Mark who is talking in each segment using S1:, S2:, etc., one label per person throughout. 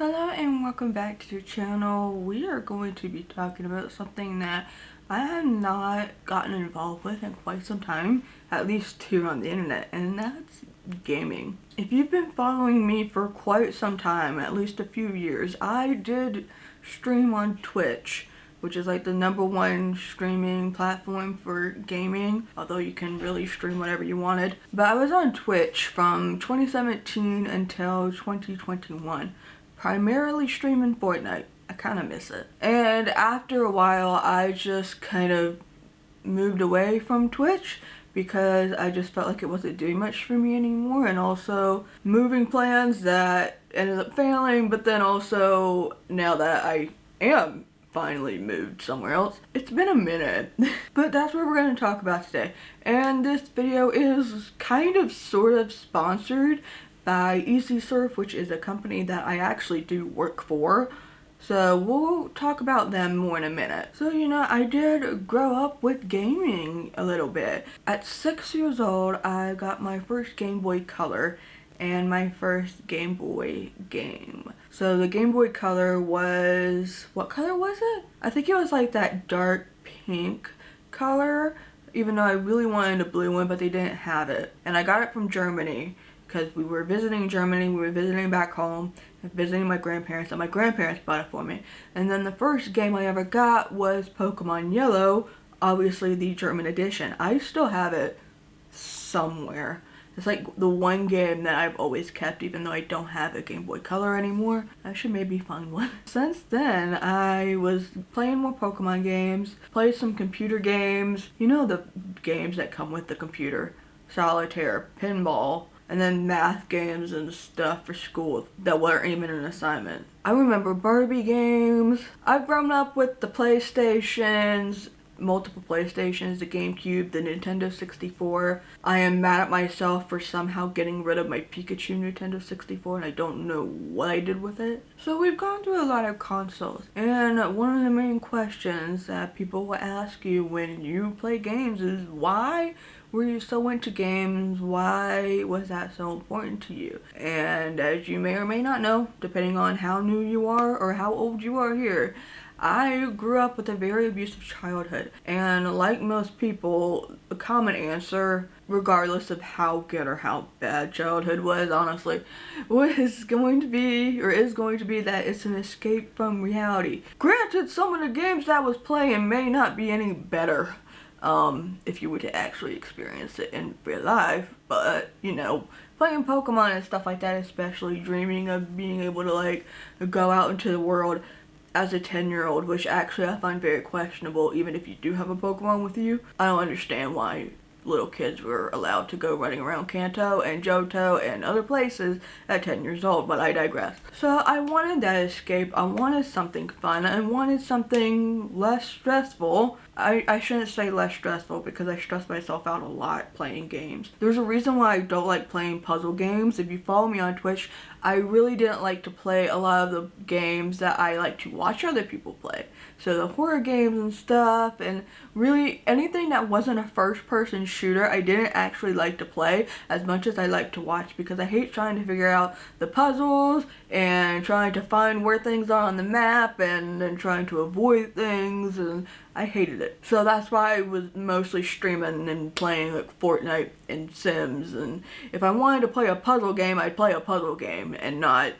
S1: Hello and welcome back to the channel. We are going to be talking about something that I have not gotten involved with in quite some time, at least here on the internet, and that's gaming. If you've been following me for quite some time, at least a few years, I did stream on Twitch, which is like the #1 streaming platform for gaming, although you can really stream whatever you wanted. But I was on Twitch from 2017 until 2021. Primarily streaming Fortnite. I kind of miss it. And after a while, I just kind of moved away from Twitch because I just felt like it wasn't doing much for me anymore, and also moving plans that ended up failing. But then also, now that I am finally moved somewhere else, it's been a minute. But that's what we're going to talk about today. And this video is kind of sort of sponsored by Easy Surf, which is a company that I actually do work for. So we'll talk about them more in a minute. So, I did grow up with gaming a little bit. At 6 years old, I got my first Game Boy Color and my first Game Boy game. So the Game Boy Color was, what color was it? I think it was like that dark pink color, even though I really wanted a blue one, but they didn't have it. And I got it from Germany, because we were visiting Germany, we were visiting back home, visiting my grandparents, and my grandparents bought it for me. And then the first game I ever got was Pokemon Yellow, obviously the German edition. I still have it somewhere. It's like the one game that I've always kept, even though I don't have a Game Boy Color anymore. I should maybe find one. Since then, I was playing more Pokemon games, played some computer games. You know, the games that come with the computer. Solitaire, pinball, and then math games and stuff for school that weren't even an assignment. I remember Barbie games. I've grown up with the PlayStations, multiple PlayStations, the GameCube, the Nintendo 64. I am mad at myself for somehow getting rid of my Pikachu Nintendo 64, and I don't know what I did with it. So we've gone through a lot of consoles, and one of the main questions that people will ask you when you play games is, why were you so into games? Why was that so important to you? And as you may or may not know, depending on how new you are or how old you are here, I grew up with a very abusive childhood. And like most people, a common answer, regardless of how good or how bad childhood was, honestly, was going to be, or is going to be, that it's an escape from reality. Granted, some of the games that I was playing may not be any better, if you were to actually experience it in real life, but, playing Pokemon and stuff like that, especially dreaming of being able to, like, go out into the world as a 10-year-old, which actually I find very questionable, even if you do have a Pokemon with you. I don't understand why little kids were allowed to go running around Kanto and Johto and other places at 10 years old, but I digress. So I wanted that escape. I wanted something fun. I wanted something less stressful. I shouldn't say less stressful, because I stress myself out a lot playing games. There's a reason why I don't like playing puzzle games. If you follow me on Twitch, I really didn't like to play a lot of the games that I like to watch other people play. So the horror games and stuff, and really anything that wasn't a first-person shooter, I didn't actually like to play as much as I like to watch, because I hate trying to figure out the puzzles and trying to find where things are on the map and then trying to avoid things, and I hated it. So that's why I was mostly streaming and playing like Fortnite and Sims, and if I wanted to play a puzzle game, I'd play a puzzle game and not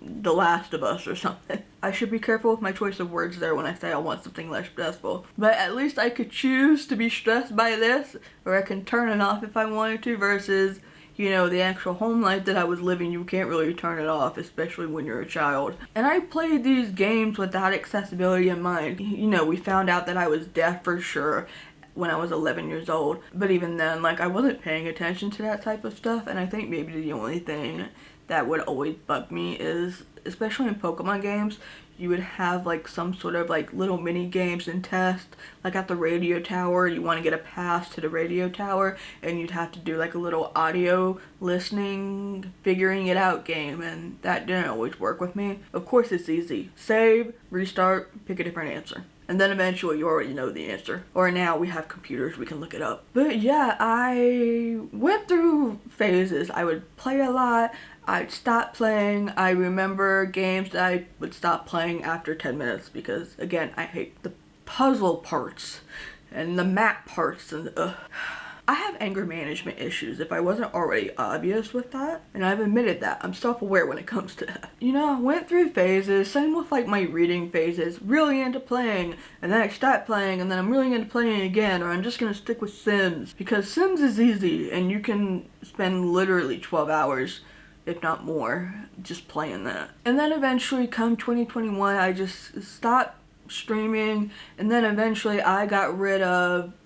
S1: The Last of Us or something. I should be careful with my choice of words there when I say I want something less stressful. But at least I could choose to be stressed by this, or I can turn it off if I wanted to, versus, the actual home life that I was living. You can't really turn it off, especially when you're a child. And I played these games without accessibility in mind. We found out that I was deaf for sure when I was 11 years old. But even then, I wasn't paying attention to that type of stuff. And I think maybe the only thing that would always bug me is, especially in Pokemon games, you would have some sort of little mini games and tests, like at the radio tower. You want to get a pass to the radio tower, and you'd have to do a little audio listening, figuring it out game, and that didn't always work with me. Of course, it's easy. Save, restart, pick a different answer. And then eventually you already know the answer. Or now we have computers, we can look it up. But yeah, I went through phases. I would play a lot, I'd stop playing. I remember games that I would stop playing after 10 minutes because, again, I hate the puzzle parts and the map parts and I have anger management issues if I wasn't already obvious with that, and I've admitted that. I'm self-aware when it comes to that. You know, I went through phases, same with like my reading phases, really into playing, and then I stopped playing, and then I'm really into playing again, or I'm just gonna stick with Sims, because Sims is easy, and you can spend literally 12 hours, if not more, just playing that. And then eventually, come 2021, I just stopped streaming, and then eventually I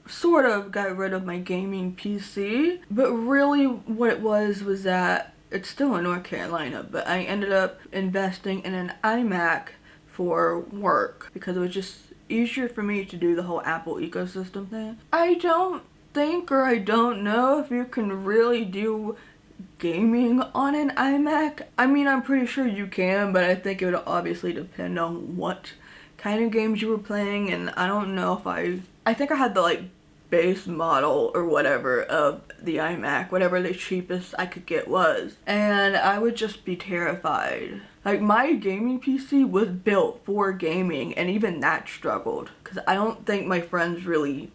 S1: sort of got rid of my gaming PC, but really what it was that it's still in North Carolina, but I ended up investing in an iMac for work because it was just easier for me to do the whole Apple ecosystem thing. I don't think, or I don't know if you can really do gaming on an iMac. I mean, I'm pretty sure you can, but I think it would obviously depend on what kind of games you were playing, and I don't know if I think I had the like base model or whatever of the iMac, whatever the cheapest I could get was, and I would just be terrified. Like, my gaming PC was built for gaming, and even that struggled because I don't think my friends really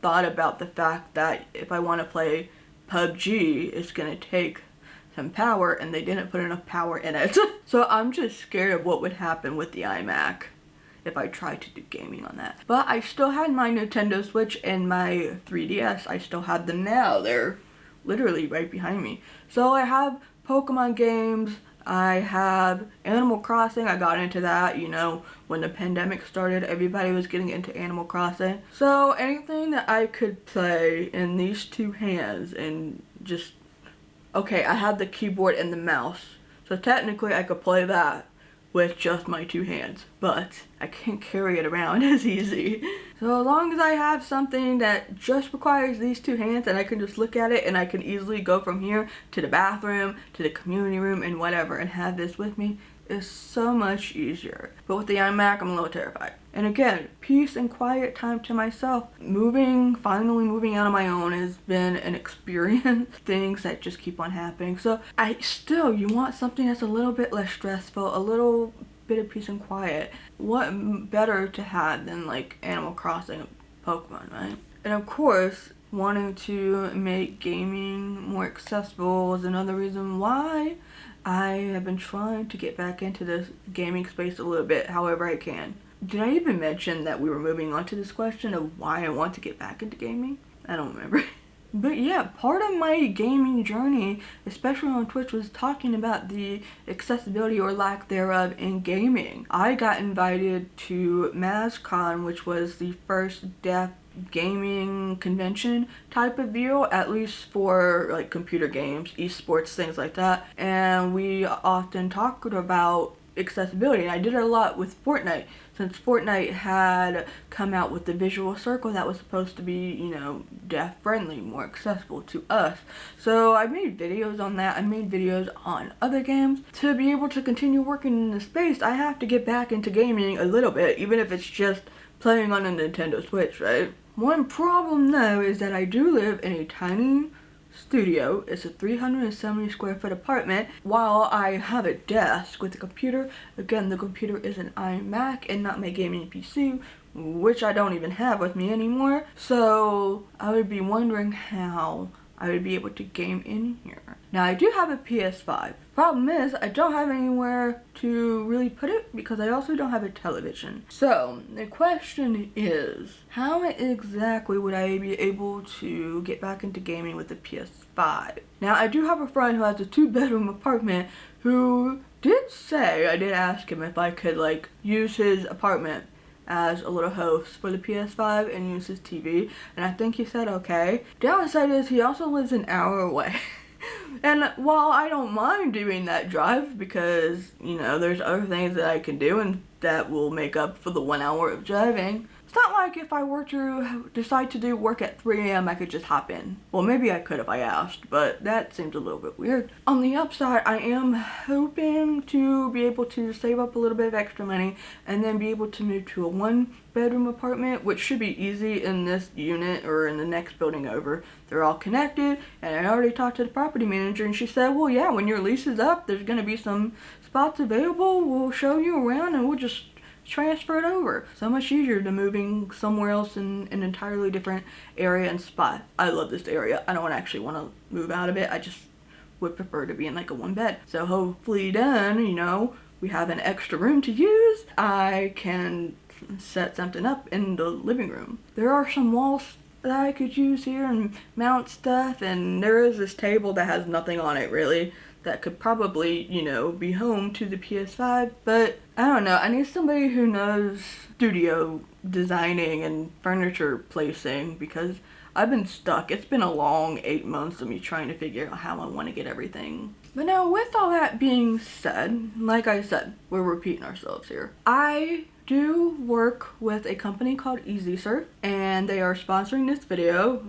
S1: thought about the fact that if I want to play PUBG, it's gonna take some power, and they didn't put enough power in it. So I'm just scared of what would happen with the iMac if I tried to do gaming on that. But I still had my Nintendo Switch and my 3DS. I still have them now. They're literally right behind me. So I have Pokemon games. I have Animal Crossing. I got into that, you know, when the pandemic started, everybody was getting into Animal Crossing. So anything that I could play in these two hands and just, okay, I had the keyboard and the mouse. So technically I could play that with just my two hands, but I can't carry it around as easy. So as long as I have something that just requires these two hands and I can just look at it and I can easily go from here to the bathroom, to the community room and whatever and have this with me, is so much easier. But with the iMac, I'm a little terrified. And again, peace and quiet time to myself. Finally moving out on my own has been an experience. Things that just keep on happening. So you want something that's a little bit less stressful, a little bit of peace and quiet. What better to have than like Animal Crossing and Pokemon, right? And of course, wanting to make gaming more accessible is another reason why I have been trying to get back into this gaming space a little bit, however I can. Did I even mention that we were moving on to this question of why I want to get back into gaming? I don't remember. But yeah, part of my gaming journey, especially on Twitch, was talking about the accessibility or lack thereof in gaming. I got invited to MazCon, which was the first deaf gaming convention type of deal, at least for like computer games, esports, things like that. And we often talked about accessibility, and I did it a lot with Fortnite, since Fortnite had come out with the visual circle that was supposed to be, you know, deaf friendly, more accessible to us. So I made videos on that. I made videos on other games. To be able to continue working in this space, I have to get back into gaming a little bit, even if it's just playing on a Nintendo Switch, right? One problem though is that I do live in a tiny studio. It's a 370 square foot apartment. While I have a desk with a computer, again, the computer is an iMac and not my gaming PC, which I don't even have with me anymore. So I would be wondering how I would be able to game in here. Now I do have a PS5. Problem is, I don't have anywhere to really put it because I also don't have a television. So the question is, how exactly would I be able to get back into gaming with the PS5? Now I do have a friend who has a 2-bedroom apartment who did say, I did ask him if I could like use his apartment as a little host for the PS5 and use his TV, and I think he said okay. Downside is he also lives an hour away. And while I don't mind doing that drive because, you know, there's other things that I can do and that will make up for the 1 hour of driving, It's not like if I were to decide to do work at 3 a.m. I could just hop in. Well, maybe I could if I asked, but that seems a little bit weird. On the upside, I am hoping to be able to save up a little bit of extra money and then be able to move to a 1-bedroom apartment, which should be easy in this unit or in the next building over. They're all connected, and I already talked to the property manager, and she said, well, yeah, when your lease is up, there's going to be some spots available. We'll show you around and we'll just transfer it over. So much easier than moving somewhere else in an entirely different area and spot. I love this area. I don't actually want to move out of it. I just would prefer to be in like a 1-bed. So hopefully then, you know, we have an extra room to use. I can set something up in the living room. There are some walls that I could use here and mount stuff, and there is this table that has nothing on it really that could probably, you know, be home to the PS5, but I don't know. I need somebody who knows studio designing and furniture placing because I've been stuck. It's been a long 8 months of me trying to figure out how I want to get everything. But now with all that being said, like I said, we're repeating ourselves here. I do work with a company called EasySurf, and they are sponsoring this video.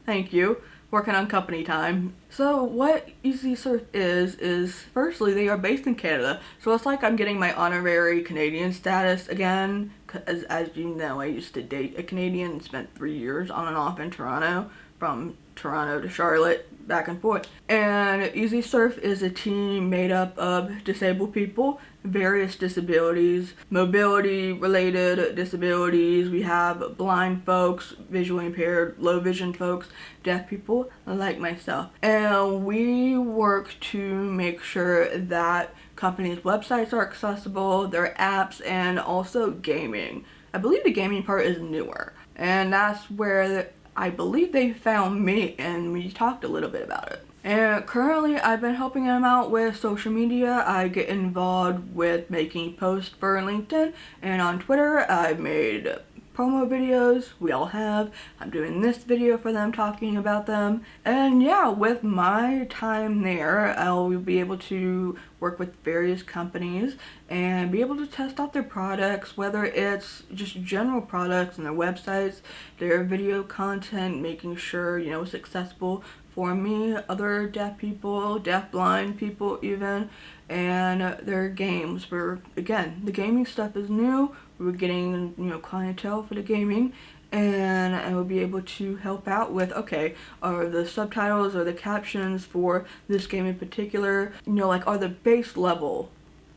S1: Thank you. Working on company time. So what EasySurf is firstly, they are based in Canada, so it's like I'm getting my honorary Canadian status again, as you know, I used to date a Canadian and spent 3 years on and off in Toronto, from Toronto to Charlotte, back and forth. And EasySurf is a team made up of disabled people, various disabilities, mobility related disabilities. We have blind folks, visually impaired, low vision folks, deaf people like myself. And we work to make sure that companies' websites are accessible, their apps, and also gaming. I believe the gaming part is newer. And that's where I believe they found me, and we talked a little bit about it. And currently I've been helping them out with social media. I get involved with making posts for LinkedIn and on Twitter. I've made promo videos, we all have. I'm doing this video for them talking about them. And yeah, with my time there, I'll be able to work with various companies and be able to test out their products, whether it's just general products and their websites, their video content, making sure, you know, it's accessible for me, other deaf people, deaf blind people even, and their games. Again, the gaming stuff is new. We're getting, you know, clientele for the gaming, and I will be able to help out with, okay, are the subtitles or the captions for this game in particular, you know, like, are the base level,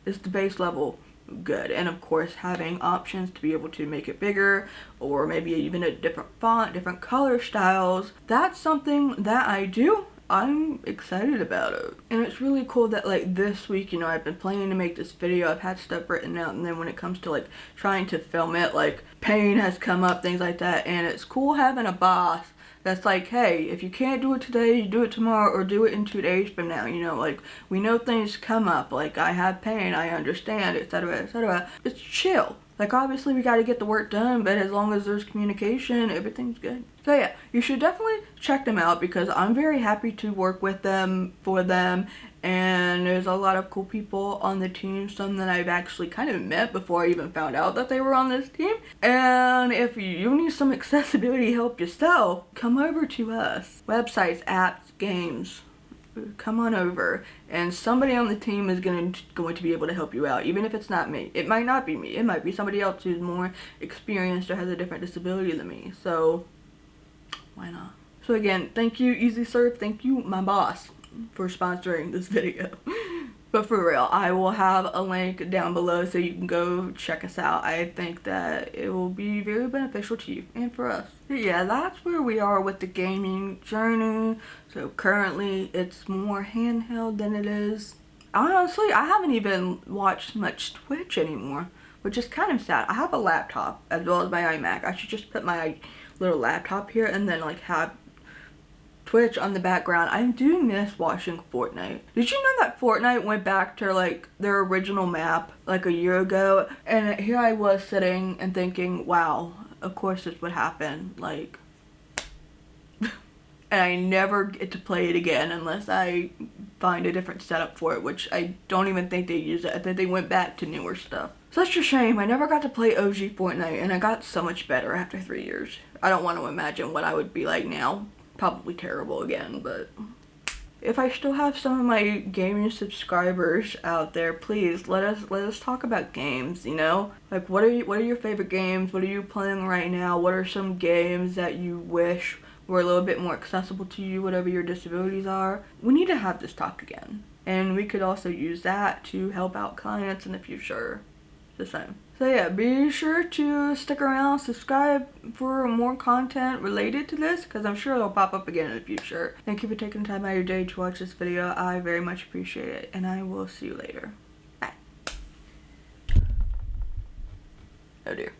S1: is the base level good? And of course having options to be able to make it bigger, or maybe even a different font, different color styles. That's something that I do. I'm excited about it, and it's really cool that like this week, you know, I've been planning to make this video, I've had stuff written out, and then when it comes to like trying to film it, like pain has come up, things like that. And it's cool having a boss that's like, hey, if you can't do it today, you do it tomorrow, or do it in 2 days from now. You know, like, we know things come up, like I have pain, I understand, etc., etc. It's chill. Like, obviously we gotta get the work done, but as long as there's communication, everything's good. So yeah, you should definitely check them out because I'm very happy to work with them, for them, and there's a lot of cool people on the team, some that I've actually kind of met before I even found out that they were on this team. And if you need some accessibility help yourself, come over to us. Websites, apps, games. Come on over, and somebody on the team is going to be able to help you out, even if it's not me. It might not be me. It might be somebody else who's more experienced or has a different disability than me. So why not? So again, thank you EasySurf, thank you my boss for sponsoring this video. But for real, I will have a link down below so you can go check us out. I think that it will be very beneficial to you and for us. But yeah, that's where we are with the gaming journey. So currently it's more handheld than it is. Honestly, I haven't even watched much Twitch anymore, which is kind of sad. I have a laptop as well as my iMac. I should just put my little laptop here and then like have Twitch on the background. I do miss watching Fortnite. Did you know that Fortnite went back to like their original map like a year ago? And here I was sitting and thinking, wow, of course this would happen. Like, and I never get to play it again unless I find a different setup for it, which I don't even think they use it. I think they went back to newer stuff. Such a shame. I never got to play OG Fortnite, and I got so much better after 3 years. I don't want to imagine what I would be like now. Probably terrible again, but if I still have some of my gaming subscribers out there, please let us talk about games, you know? Like, what are your favorite games? What are you playing right now? What are some games that you wish were a little bit more accessible to you, whatever your disabilities are? We need to have this talk again. And we could also use that to help out clients in the future. The same. So yeah, be sure to stick around, subscribe for more content related to this, because I'm sure it'll pop up again in the future. Thank you for taking time out of your day to watch this video. I very much appreciate it, and I will see you later. Bye. Oh dear.